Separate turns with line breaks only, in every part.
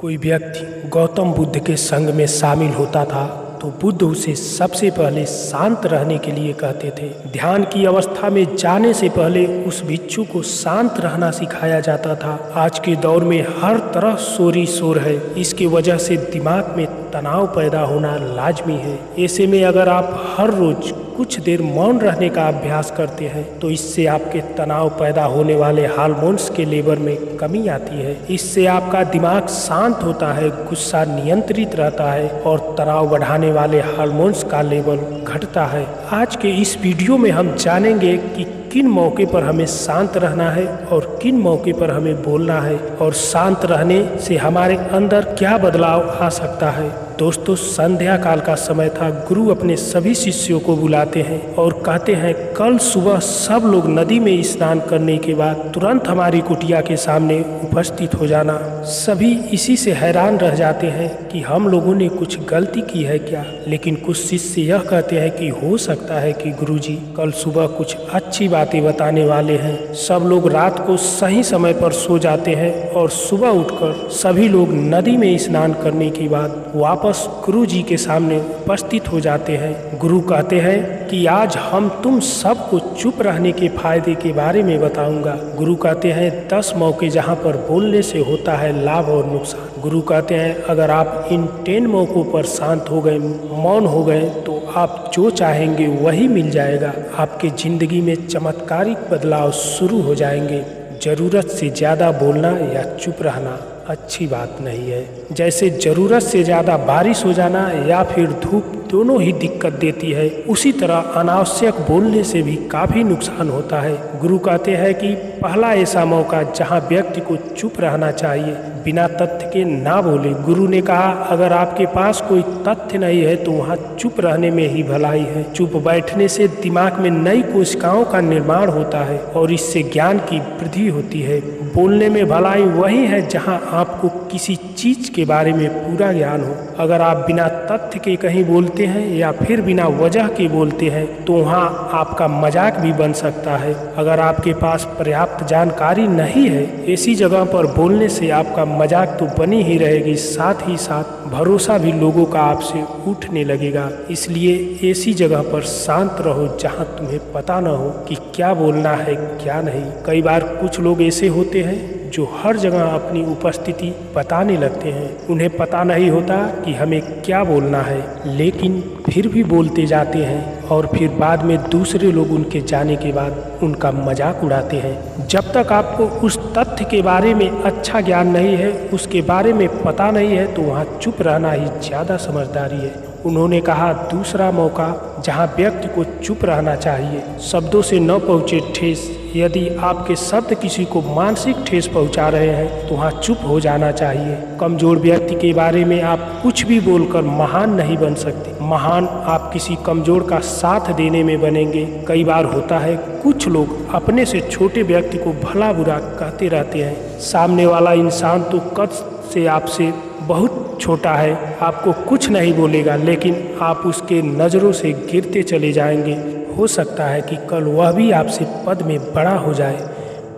कोई व्यक्ति गौतम बुद्ध के संग में शामिल होता था तो बुद्ध उसे सबसे पहले शांत रहने के लिए कहते थे। ध्यान की अवस्था में जाने से पहले उस भिक्षु को शांत रहना सिखाया जाता था। आज के दौर में हर तरफ शोर ही शोर है। इसकी वजह से दिमाग में तनाव पैदा होना लाजमी है। ऐसे में अगर आप हर रोज कुछ देर मौन रहने का अभ्यास करते हैं तो इससे आपके तनाव पैदा होने वाले हार्मोन्स के लेवल में कमी आती है। इससे आपका दिमाग शांत होता है, गुस्सा नियंत्रित रहता है और तनाव बढ़ाने वाले हार्मोन्स का लेवल घटता है। आज के इस वीडियो में हम जानेंगे कि किन मौके पर हमें शांत रहना है और किन मौके पर हमें बोलना है और शांत रहने से हमारे अंदर क्या बदलाव आ सकता है। दोस्तों, संध्या काल का समय था। गुरु अपने सभी शिष्यों को बुलाते हैं और कहते हैं कल सुबह सब लोग नदी में स्नान करने के बाद तुरंत हमारी कुटिया के सामने उपस्थित हो जाना। सभी इसी से हैरान रह जाते हैं कि हम लोगों ने कुछ गलती की है क्या। लेकिन कुछ शिष्य यह कहते हैं कि हो सकता है कि गुरुजी कल सुबह कुछ अच्छी बातें बताने वाले हैं। सब लोग रात को सही समय पर सो जाते हैं और सुबह उठकर सभी लोग नदी में स्नान करने के बाद वापस गुरु जी के सामने उपस्थित हो जाते हैं। गुरु कहते हैं कि आज हम तुम सबको चुप रहने के फायदे के बारे में बताऊंगा। गुरु कहते हैं 10 मौके जहां पर बोलने से होता है लाभ और नुकसान। गुरु कहते हैं अगर आप इन 10 मौकों पर शांत हो गए, मौन हो गए तो आप जो चाहेंगे वही मिल जाएगा। आपके जिंदगी में चमत्कारिक बदलाव शुरू हो जाएंगे। जरूरत से ज़्यादा बोलना या चुप रहना अच्छी बात नहीं है। जैसे जरूरत से ज़्यादा बारिश हो जाना या फिर धूप दोनों ही दिक्कत देती है, उसी तरह अनावश्यक बोलने से भी काफ़ी नुकसान होता है। गुरु कहते हैं कि पहला ऐसा मौका जहां व्यक्ति को चुप रहना चाहिए, बिना तथ्य के ना बोले। गुरु ने कहा अगर आपके पास कोई तथ्य नहीं है तो वहाँ चुप रहने में ही भलाई है। चुप बैठने से दिमाग में नई कोशिकाओं का निर्माण होता है और इससे ज्ञान की वृद्धि होती है। बोलने में भलाई वही है जहाँ आपको किसी चीज के बारे में पूरा ज्ञान हो। अगर आप बिना तथ्य के कहीं बोलते हैं या फिर बिना वजह के बोलते हैं तो वहाँ आपका मजाक भी बन सकता है। अगर आपके पास पर्याप्त जानकारी नहीं है, ऐसी जगह पर बोलने से आपका मजाक तो बनी ही रहेगी, साथ ही साथ भरोसा भी लोगों का आपसे उठने लगेगा। इसलिए ऐसी जगह पर शांत रहो जहाँ तुम्हें पता न हो कि क्या बोलना है क्या नहीं। कई बार कुछ लोग ऐसे होते हैं जो हर जगह अपनी उपस्थिति बताने लगते हैं। उन्हें पता नहीं होता कि हमें क्या बोलना है, लेकिन फिर भी बोलते जाते हैं और फिर बाद में दूसरे लोग उनके जाने के बाद उनका मजाक उड़ाते हैं। जब तक आपको उस तथ्य के बारे में अच्छा ज्ञान नहीं है, उसके बारे में पता नहीं है, तो वहाँ चुप रहना ही ज़्यादा समझदारी है। उन्होंने कहा दूसरा मौका जहाँ व्यक्ति को चुप रहना चाहिए, शब्दों से न पहुँचे ठेस। यदि आपके शब्द किसी को मानसिक ठेस पहुंचा रहे हैं तो वहाँ चुप हो जाना चाहिए। कमजोर व्यक्ति के बारे में आप कुछ भी बोलकर महान नहीं बन सकते। महान आप किसी कमजोर का साथ देने में बनेंगे। कई बार होता है कुछ लोग अपने से छोटे व्यक्ति को भला बुरा कहते रहते हैं। सामने वाला इंसान तो कद से आपसे बहुत छोटा है, आपको कुछ नहीं बोलेगा, लेकिन आप उसके नज़रों से गिरते चले जाएंगे। हो सकता है कि कल वह भी आपसे पद में बड़ा हो जाए।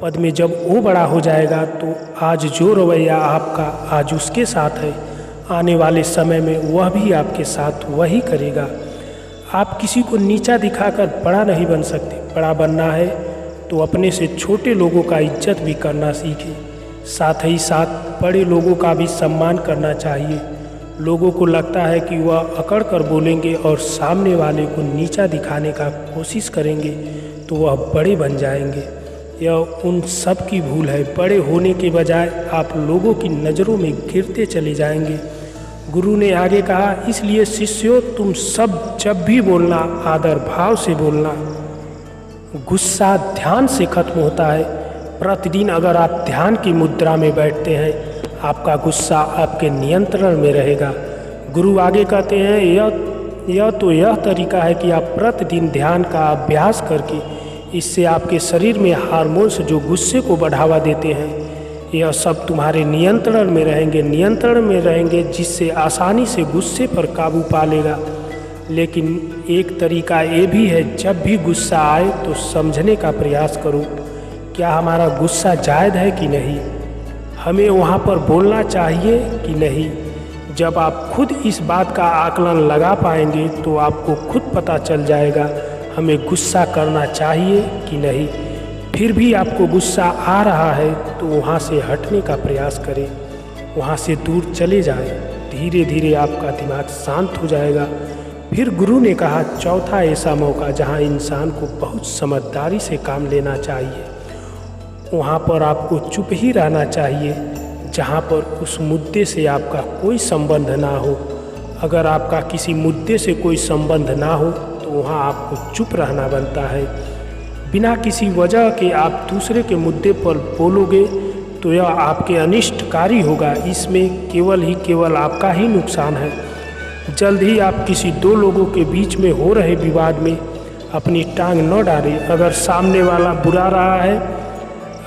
पद में जब वो बड़ा हो जाएगा तो आज जो रवैया आपका आज उसके साथ है, आने वाले समय में वह भी आपके साथ वही करेगा। आप किसी को नीचा दिखाकर बड़ा नहीं बन सकते। बड़ा बनना है तो अपने से छोटे लोगों का इज्जत भी करना सीखें। साथ ही साथ बड़े लोगों का भी सम्मान करना चाहिए। लोगों को लगता है कि वह अकड़ कर बोलेंगे और सामने वाले को नीचा दिखाने का कोशिश करेंगे तो वह बड़े बन जाएंगे। यह उन सब की भूल है। बड़े होने के बजाय आप लोगों की नज़रों में गिरते चले जाएंगे। गुरु ने आगे कहा इसलिए शिष्यों तुम सब जब भी बोलना आदर भाव से बोलना। गुस्सा ध्यान से खत्म होता है। प्रतिदिन अगर आप ध्यान की मुद्रा में बैठते हैं, आपका गुस्सा आपके नियंत्रण में रहेगा। गुरु आगे कहते हैं यह तरीका है कि आप प्रतिदिन ध्यान का अभ्यास करके इससे आपके शरीर में हार्मोन्स जो गुस्से को बढ़ावा देते हैं, यह सब तुम्हारे नियंत्रण में रहेंगे जिससे आसानी से गुस्से पर काबू पा लेगा। लेकिन एक तरीका ये भी है, जब भी गुस्सा आए तो समझने का प्रयास करो क्या हमारा गुस्सा जायज़ है कि नहीं। हमें वहाँ पर बोलना चाहिए कि नहीं। जब आप खुद इस बात का आकलन लगा पाएंगे तो आपको खुद पता चल जाएगा हमें गुस्सा करना चाहिए कि नहीं। फिर भी आपको गुस्सा आ रहा है तो वहाँ से हटने का प्रयास करें, वहाँ से दूर चले जाएं। धीरे धीरे आपका दिमाग शांत हो जाएगा। फिर गुरु ने कहा चौथा ऐसा मौका जहाँ इंसान को बहुत समझदारी से काम लेना चाहिए, वहाँ पर आपको चुप ही रहना चाहिए जहाँ पर उस मुद्दे से आपका कोई संबंध ना हो। अगर आपका किसी मुद्दे से कोई संबंध ना हो तो वहाँ आपको चुप रहना बनता है। बिना किसी वजह के आप दूसरे के मुद्दे पर बोलोगे तो यह आपके अनिष्टकारी होगा। इसमें केवल आपका ही नुकसान है। जल्द ही आप किसी दो लोगों के बीच में हो रहे विवाद में अपनी टांग न डालें। अगर सामने वाला बुला रहा है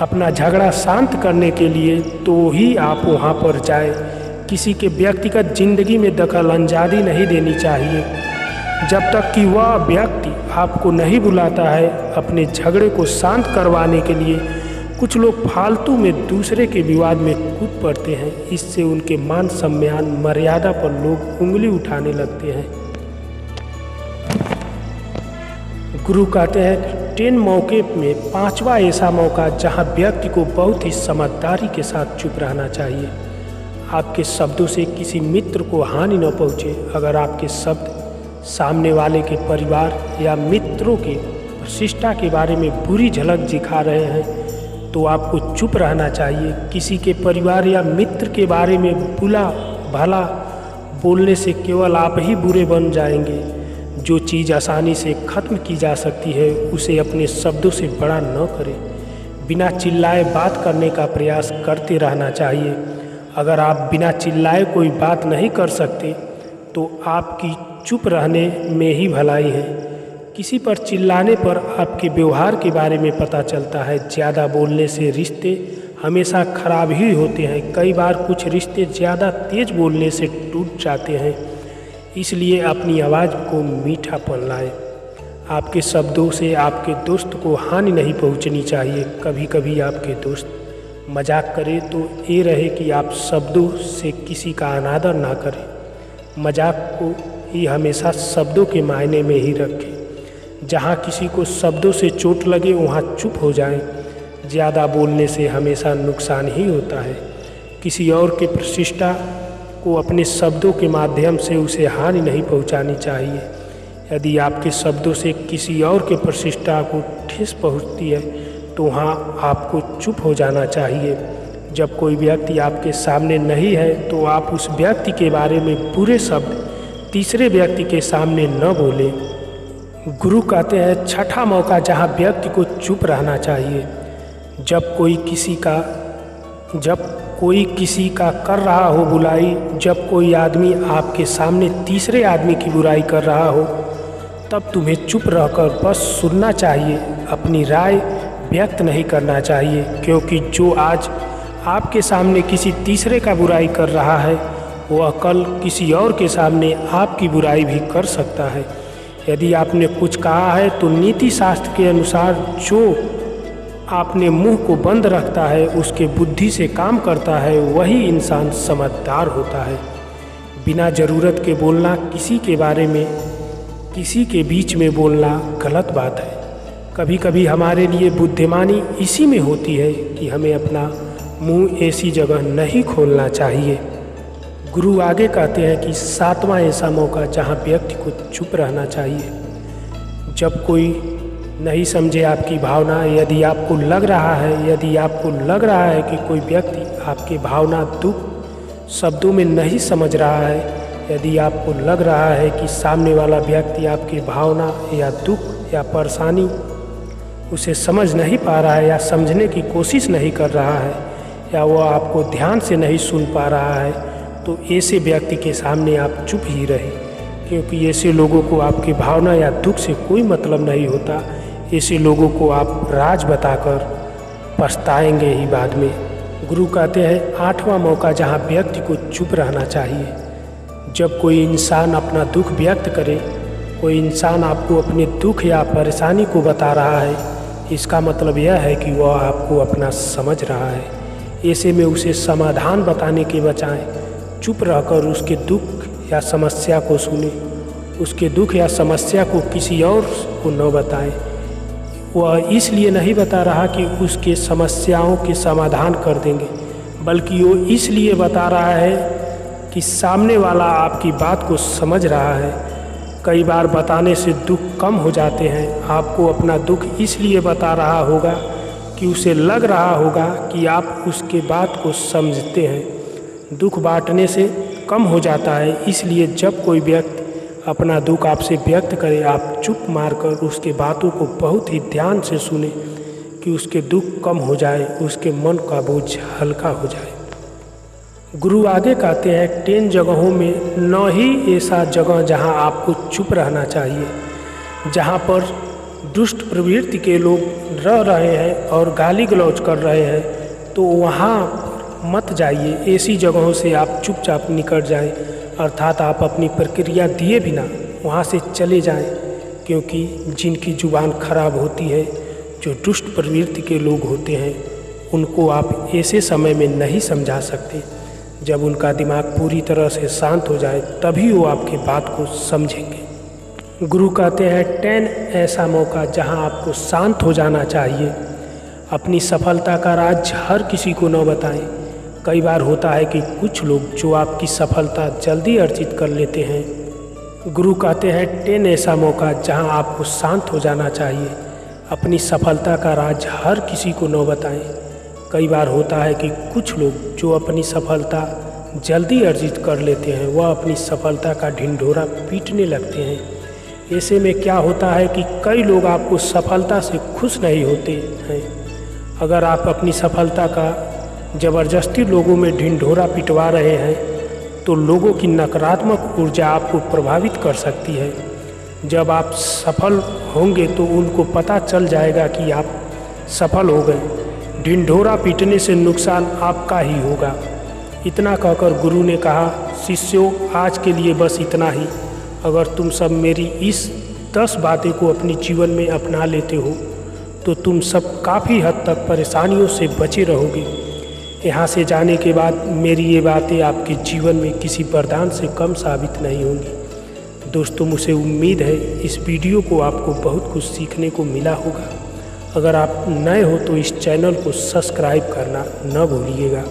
अपना झगड़ा शांत करने के लिए तो ही आप वहाँ पर जाए। किसी के व्यक्तिगत जिंदगी में दखल अंदाजी नहीं देनी चाहिए जब तक कि वह व्यक्ति आपको नहीं बुलाता है अपने झगड़े को शांत करवाने के लिए। कुछ लोग फालतू में दूसरे के विवाद में कूद पड़ते हैं। इससे उनके मान सम्मान मर्यादा पर लोग उंगली उठाने लगते हैं। गुरु कहते हैं 10 मौके में 5वां ऐसा मौका जहां व्यक्ति को बहुत ही समझदारी के साथ चुप रहना चाहिए। आपके शब्दों से किसी मित्र को हानि न पहुँचे। अगर आपके शब्द सामने वाले के परिवार या मित्रों के प्रतिष्ठा के बारे में बुरी झलक दिखा रहे हैं तो आपको चुप रहना चाहिए। किसी के परिवार या मित्र के बारे में बुरा भला बोलने से केवल आप ही बुरे बन जाएंगे। जो चीज़ आसानी से ख़त्म की जा सकती है उसे अपने शब्दों से बड़ा न करें। बिना चिल्लाए बात करने का प्रयास करते रहना चाहिए। अगर आप बिना चिल्लाए कोई बात नहीं कर सकते तो आपकी चुप रहने में ही भलाई है। किसी पर चिल्लाने पर आपके व्यवहार के बारे में पता चलता है। ज़्यादा बोलने से रिश्ते हमेशा खराब ही होते हैं। कई बार कुछ रिश्ते ज़्यादा तेज बोलने से टूट जाते हैं। इसलिए अपनी आवाज़ को मीठापन लाएं। आपके शब्दों से आपके दोस्त को हानि नहीं पहुंचनी चाहिए। कभी कभी आपके दोस्त मजाक करें तो ये रहे कि आप शब्दों से किसी का अनादर ना करें। मजाक को ही हमेशा शब्दों के मायने में ही रखें। जहाँ किसी को शब्दों से चोट लगे वहाँ चुप हो जाएं। ज़्यादा बोलने से हमेशा नुकसान ही होता है। किसी और के प्रतिष्ठा को अपने शब्दों के माध्यम से उसे हानि नहीं पहुंचानी चाहिए। यदि आपके शब्दों से किसी और के प्रतिष्ठा को ठेस पहुंचती है तो वहाँ आपको चुप हो जाना चाहिए। जब कोई व्यक्ति आपके सामने नहीं है तो आप उस व्यक्ति के बारे में बुरे शब्द तीसरे व्यक्ति के सामने न बोलें। गुरु कहते हैं 6ठा मौका जहाँ व्यक्ति को चुप रहना चाहिए। जब कोई किसी का कर रहा हो बुराई, जब कोई आदमी आपके सामने तीसरे आदमी की बुराई कर रहा हो तब तुम्हें चुप रहकर बस सुनना चाहिए। अपनी राय व्यक्त नहीं करना चाहिए, क्योंकि जो आज आपके सामने किसी तीसरे का बुराई कर रहा है वह कल किसी और के सामने आपकी बुराई भी कर सकता है। यदि आपने कुछ कहा है तो नीति शास्त्र के अनुसार जो आपने मुंह को बंद रखता है उसके बुद्धि से काम करता है वही इंसान समझदार होता है। बिना ज़रूरत के बोलना, किसी के बारे में किसी के बीच में बोलना गलत बात है। कभी कभी हमारे लिए बुद्धिमानी इसी में होती है कि हमें अपना मुंह ऐसी जगह नहीं खोलना चाहिए। गुरु आगे कहते हैं कि 7वां ऐसा मौका जहाँ व्यक्ति को चुप रहना चाहिए। जब कोई नहीं समझे आपकी भावना, यदि आपको लग रहा है कि कोई व्यक्ति आपकी भावना दुख शब्दों में नहीं समझ रहा है, यदि आपको लग रहा है कि सामने वाला व्यक्ति आपकी भावना या दुख या परेशानी उसे समझ नहीं पा रहा है या समझने की कोशिश नहीं कर रहा है या वह आपको ध्यान से नहीं सुन पा रहा है, तो ऐसे व्यक्ति के सामने आप चुप ही रहें, क्योंकि ऐसे लोगों को आपकी भावना या दुख से कोई मतलब नहीं होता। ऐसे लोगों को आप राज बताकर पछताएंगे ही बाद में। गुरु कहते हैं 8वां मौका जहाँ व्यक्ति को चुप रहना चाहिए। जब कोई इंसान अपना दुख व्यक्त करे, कोई इंसान आपको अपने दुख या परेशानी को बता रहा है, इसका मतलब यह है कि वह आपको अपना समझ रहा है। ऐसे में उसे समाधान बताने के बजाय चुप रहकर उसके दुख या समस्या को सुने, उसके दुख या समस्या को किसी और को न बताएं। वह इसलिए नहीं बता रहा कि उसके समस्याओं के समाधान कर देंगे, बल्कि वो इसलिए बता रहा है कि सामने वाला आपकी बात को समझ रहा है। कई बार बताने से दुख कम हो जाते हैं। आपको अपना दुख इसलिए बता रहा होगा कि उसे लग रहा होगा कि आप उसके बात को समझते हैं। दुख बांटने से कम हो जाता है, इसलिए जब कोई व्यक्ति अपना दुख आपसे व्यक्त करे, आप चुप मारकर उसके बातों को बहुत ही ध्यान से सुने कि उसके दुख कम हो जाए, उसके मन का बोझ हल्का हो जाए। गुरु आगे कहते हैं 10 जगहों में न ही ऐसा जगह जहां आपको चुप रहना चाहिए, जहां पर दुष्ट प्रवृत्ति के लोग रह रहे हैं और गाली गलौज कर रहे हैं, तो वहां मत जाइए। ऐसी जगहों से आप चुपचाप निकल जाएं, अर्थात आप अपनी प्रक्रिया दिए बिना वहाँ से चले जाएं, क्योंकि जिनकी जुबान खराब होती है, जो दुष्ट प्रवृत्ति के लोग होते हैं, उनको आप ऐसे समय में नहीं समझा सकते। जब उनका दिमाग पूरी तरह से शांत हो जाए तभी वो आपकी बात को समझेंगे। गुरु कहते हैं 10 ऐसा मौका जहाँ आपको शांत हो जाना चाहिए। अपनी सफलता का राज हर किसी को न बताएं। कई बार होता है कि कुछ लोग जो आपकी सफलता जल्दी अर्जित कर लेते हैं। गुरु कहते हैं 10 ऐसा मौका जहां आपको शांत हो जाना चाहिए। अपनी सफलता का राज हर किसी को न बताएं। कई बार होता है कि कुछ लोग जो अपनी सफलता जल्दी अर्जित कर लेते हैं, वह अपनी सफलता का ढिंढोरा पीटने लगते हैं। ऐसे में क्या होता है कि कई लोग आपको सफलता से खुश नहीं होते हैं। अगर आप अपनी सफलता का ज़बरदस्ती लोगों में ढिंढोरा पिटवा रहे हैं, तो लोगों की नकारात्मक ऊर्जा आपको प्रभावित कर सकती है। जब आप सफल होंगे तो उनको पता चल जाएगा कि आप सफल हो गए। ढिंढोरा पीटने से नुकसान आपका ही होगा। इतना कहकर गुरु ने कहा, शिष्यों, आज के लिए बस इतना ही। अगर तुम सब मेरी इस 10 बातें को अपने जीवन में अपना लेते हो तो तुम सब काफ़ी हद तक परेशानियों से बचे रहोगे। यहाँ से जाने के बाद मेरी ये बातें आपके जीवन में किसी वरदान से कम साबित नहीं होंगी। दोस्तों, मुझे उम्मीद है इस वीडियो को आपको बहुत कुछ सीखने को मिला होगा। अगर आप नए हो तो इस चैनल को सब्सक्राइब करना न भूलिएगा।